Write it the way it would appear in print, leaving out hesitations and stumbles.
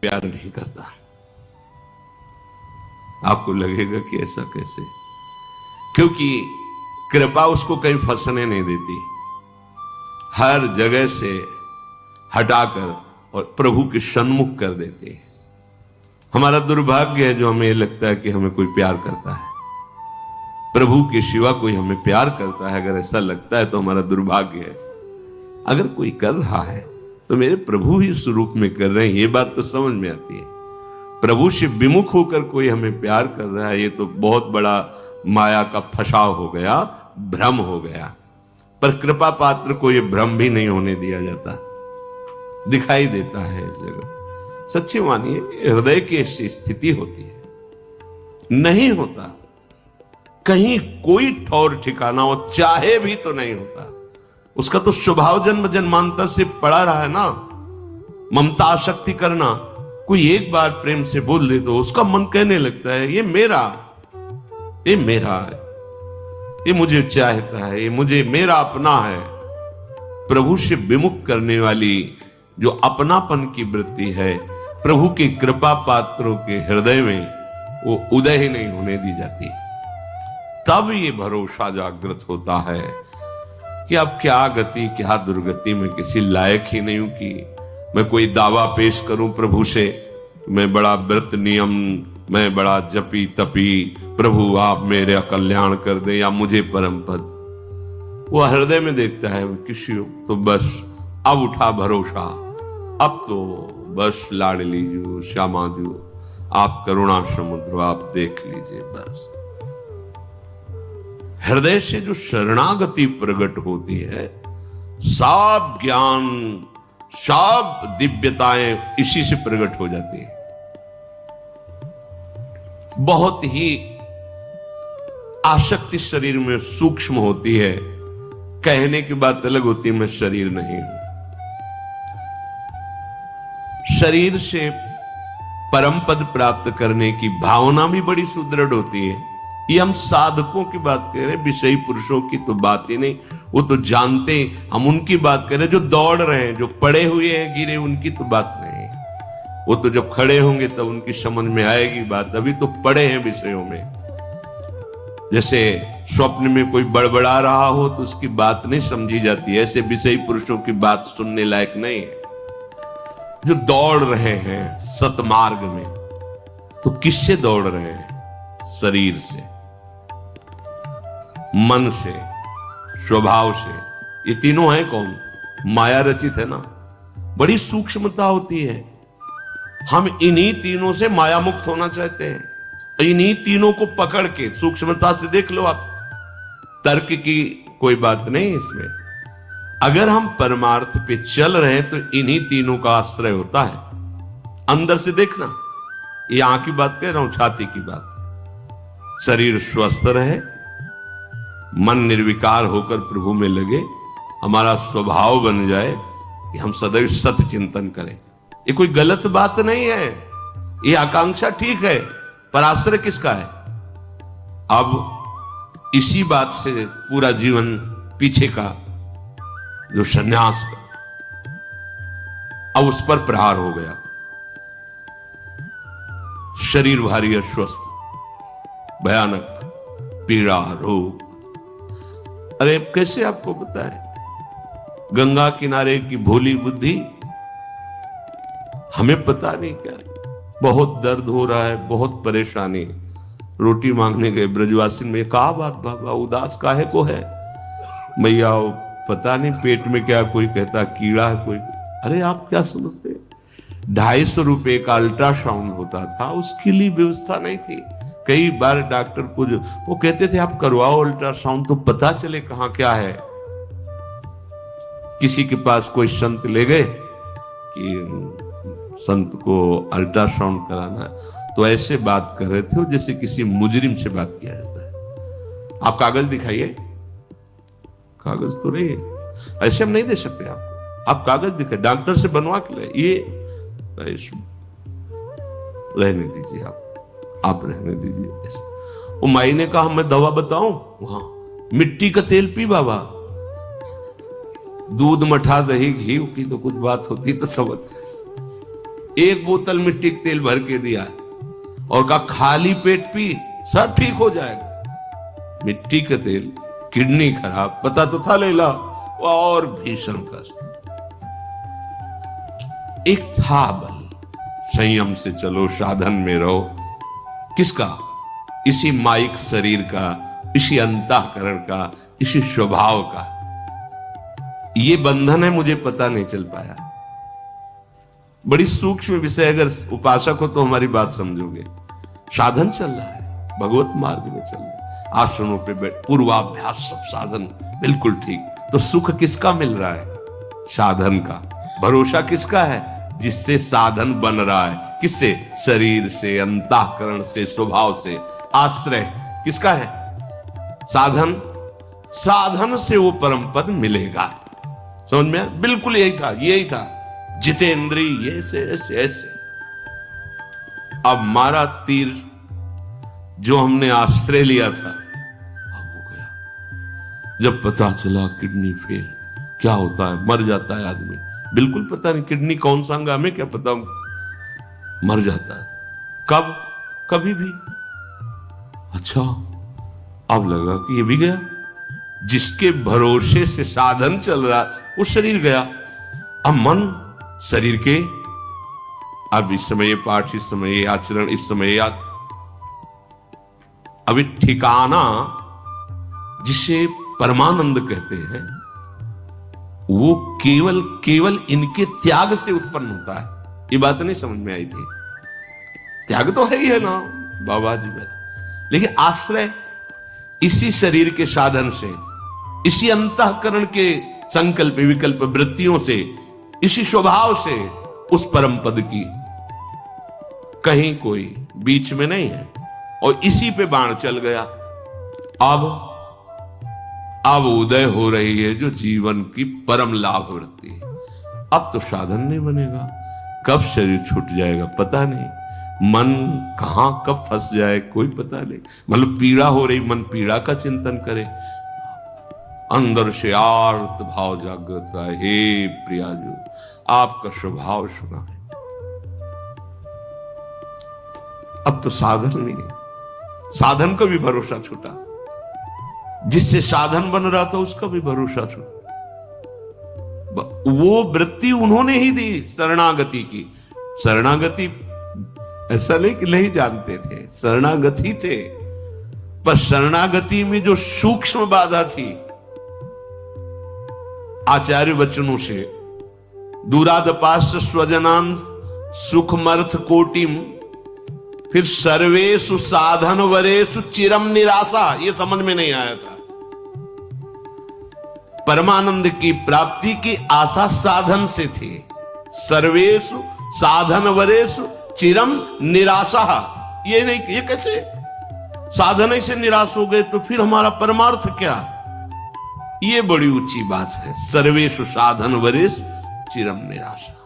प्यार नहीं करता। आपको लगेगा कि ऐसा कैसे, क्योंकि कृपा उसको कहीं फंसने नहीं देती, हर जगह से हटाकर और प्रभु के सन्मुख कर देती है। हमारा दुर्भाग्य है जो हमें ये लगता है कि हमें कोई प्यार करता है, प्रभु के सिवा कोई हमें प्यार करता है। अगर ऐसा लगता है तो हमारा दुर्भाग्य है। अगर कोई कर रहा है तो मेरे प्रभु ही उस रूप में कर रहे हैं, ये बात तो समझ में आती है। प्रभु से विमुख होकर कोई हमें प्यार कर रहा है, ये तो बहुत बड़ा माया का फसाव हो गया, भ्रम हो गया। पर कृपा पात्र को यह भ्रम भी नहीं होने दिया जाता, दिखाई देता है इस जगह। सच्ची मानिए, हृदय की ऐसी स्थिति होती है, नहीं होता कहीं कोई ठौर ठिकाना हो, चाहे भी तो नहीं होता। उसका तो स्वभाव जन्म जन्मांतर से पड़ा रहा है ना, ममता शक्ति करना। कोई एक बार प्रेम से बोल दे तो उसका मन कहने लगता है ये मेरा है, ये मुझे चाहता है, ये मुझे मेरा अपना है। प्रभु से विमुख करने वाली जो अपनापन की वृत्ति है, प्रभु की कृपा पात्रों के हृदय में वो उदय ही नहीं होने दी जाती। तब ये भरोसा जागृत होता है कि अब क्या गति क्या दुर्गति, में किसी लायक ही नहीं हूं कि मैं कोई दावा पेश करूं प्रभु से, मैं बड़ा व्रत नियम, मैं बड़ा जपी तपी, प्रभु आप मेरा कल्याण कर दे या मुझे परम पद। वो हृदय में देखता है किसी तो बस अब उठा भरोसा, अब तो बस लाडली जो श्यामा जो आप करुणा समुद्र आप देख लीजिए। बस हृदय से जो शरणागति प्रकट होती है, सब ज्ञान सब दिव्यताएं इसी से प्रकट हो जाती है। बहुत ही आसक्ति शरीर में सूक्ष्म होती है, कहने की बात अलग होती है, मैं शरीर नहीं हूं। शरीर से परम पद प्राप्त करने की भावना भी बड़ी सुदृढ़ होती है। ये हम साधकों की बात कह रहे हैं, विषयी पुरुषों की तो बात ही नहीं, वो तो जानते, हम उनकी बात कर रहे हैं जो दौड़ रहे हैं, जो पड़े हुए हैं गिरे, उनकी तो बात नहीं। वो तो जब खड़े होंगे तब उनकी समझ में आएगी बात, अभी तो पड़े हैं विषयों में। जैसे स्वप्न में कोई बड़बड़ा रहा हो तो उसकी बात नहीं समझी जाती, ऐसे विषयी पुरुषों की बात सुनने लायक नहीं है। जो दौड़ रहे हैं सतमार्ग में, तो किससे दौड़ रहे हैं? शरीर से, मन से, स्वभाव से। ये तीनों हैं कौन? माया रचित है ना। बड़ी सूक्ष्मता होती है। हम इन्हीं तीनों से माया मुक्त होना चाहते हैं, इन्हीं तीनों को पकड़ के सूक्ष्मता से देख लो आप। तर्क की कोई बात नहीं इसमें। अगर हम परमार्थ पे चल रहे हैं तो इन्हीं तीनों का आश्रय होता है। अंदर से देखना, ये आंख की बात कह रहा हूं, छाती की बात। शरीर स्वस्थ रहे, मन निर्विकार होकर प्रभु में लगे, हमारा स्वभाव बन जाए कि हम सदैव सत्य चिंतन करें। ये कोई गलत बात नहीं है, ये आकांक्षा ठीक है, पर आश्रय किसका है? अब इसी बात से पूरा जीवन पीछे का जो संन्यास का, अब उस पर प्रहार हो गया। शरीर भारी अस्वस्थ, भयानक पीड़ा, रोग। अरे कैसे आपको पता है? गंगा किनारे की भोली बुद्धि, हमें पता नहीं क्या, बहुत दर्द हो रहा है, बहुत परेशानी। रोटी मांगने गए ब्रजवासी में, कहा बात बाबा उदास काहे को है? भैया पता नहीं पेट में क्या, कोई कहता कीड़ा है, कोई। अरे आप क्या समझते, 250 रुपए का अल्ट्रासाउंड होता था, उसके लिए व्यवस्था नहीं थी। कई बार डॉक्टर को वो कहते थे आप करवाओ अल्ट्रासाउंड तो पता चले कहां क्या है। किसी के पास कोई संत ले गए कि संत को अल्ट्रासाउंड कराना है, तो ऐसे बात कर रहे थे जैसे किसी मुजरिम से बात किया जाता है। आप कागज दिखाइए, कागज तो नहीं, ऐसे हम नहीं दे सकते आपको, आप कागज दिखाइए, डॉक्टर से बनवा के ले। ये रहने दीजिए, आप रहने दीजिए। वो माई ने कहा मैं दवा बताऊं? वहां मिट्टी का तेल पी बाबा, दूध मठा दही घी की तो कुछ बात होती तो समझ। एक बोतल मिट्टी का तेल भर के दिया और कहा खाली पेट पी, सब ठीक हो जाएगा। मिट्टी का तेल, किडनी खराब, पता तो था लैला, और भीषण कष्ट। एक था बल, संयम से चलो, साधन में रहो। किसका? इसी माइक शरीर का, इसी अंतःकरण का, इसी स्वभाव का। ये बंधन है, मुझे पता नहीं चल पाया। बड़ी सूक्ष्म विषय, अगर उपासक हो तो हमारी बात समझोगे। साधन चल रहा है, भगवत मार्ग में चल रहा है, आसनों पे बैठ, पूर्वाभ्यास, सब साधन बिल्कुल ठीक। तो सुख किसका मिल रहा है? साधन का। भरोसा किसका है? जिससे साधन बन रहा है। किससे? शरीर से, अंतःकरण से, स्वभाव से। आश्रय किसका है? साधन। साधन से वो परम पद मिलेगा। समझ में आया? बिल्कुल यही था, यही था। जितेंद्रिय ऐसे ऐसे ऐसे। अब मारा तीर जो हमने आश्रय लिया था, अब हो गया। जब पता चला किडनी फेल, क्या होता है? मर जाता है आदमी। बिल्कुल पता नहीं किडनी कौन सा अंग, हमें क्या पता, मर जाता है। कब? कभी भी। अच्छा, अब लगा कि ये भी गया। जिसके भरोसे से साधन चल रहा, वो शरीर गया। अब मन शरीर के, अब इस समय ये पाठ, इस समय ये आचरण, इस समय याद। अभी ठिकाना जिसे परमानंद कहते हैं, वो केवल केवल इनके त्याग से उत्पन्न होता है। ये बात नहीं समझ में आई थी? त्याग तो है ही है ना बाबा जी मेरा, लेकिन आश्रय इसी शरीर के साधन से, इसी अंतःकरण के संकल्प विकल्प वृत्तियों से, इसी स्वभाव से उस परम पद की कहीं कोई बीच में नहीं है। और इसी पे बाण चल गया। अब उदय हो रही है जो जीवन की परम लाभ वृत्ति है। अब तो साधन नहीं बनेगा। कब शरीर छूट जाएगा पता नहीं, मन कहां कब फंस जाए कोई पता नहीं। मतलब पीड़ा हो रही, मन पीड़ा का चिंतन करे, अंदर से आर्त भाव जागृत है, हे प्रियाजू आपका स्वभाव सुना है। अब तो साधन नहीं, साधन का भी भरोसा छूटा। जिससे साधन बन रहा था उसका भी भरोसा छूटा। वो वृत्ति उन्होंने ही दी शरणागति की। शरणागति ऐसा नहीं कि नहीं जानते थे, शरणागति थे, पर शरणागति में जो सूक्ष्म बाधा थी, आचार्य वचनों से, दूरादपास्य स्वजनान सुखमर्थ कोटिम, फिर सर्वेषु साधन वरेषु चिरम निराशा, ये समझ में नहीं आया था। परमानंद की प्राप्ति की आशा साधन से थी। सर्वेषु साधन वरेषु चिरम निराशा, ये नहीं, ये कैसे? साधन से निराश हो गए तो फिर हमारा परमार्थ क्या? ये बड़ी ऊंची बात है। सर्वेषु साधन वरेषु चिरम निराशा।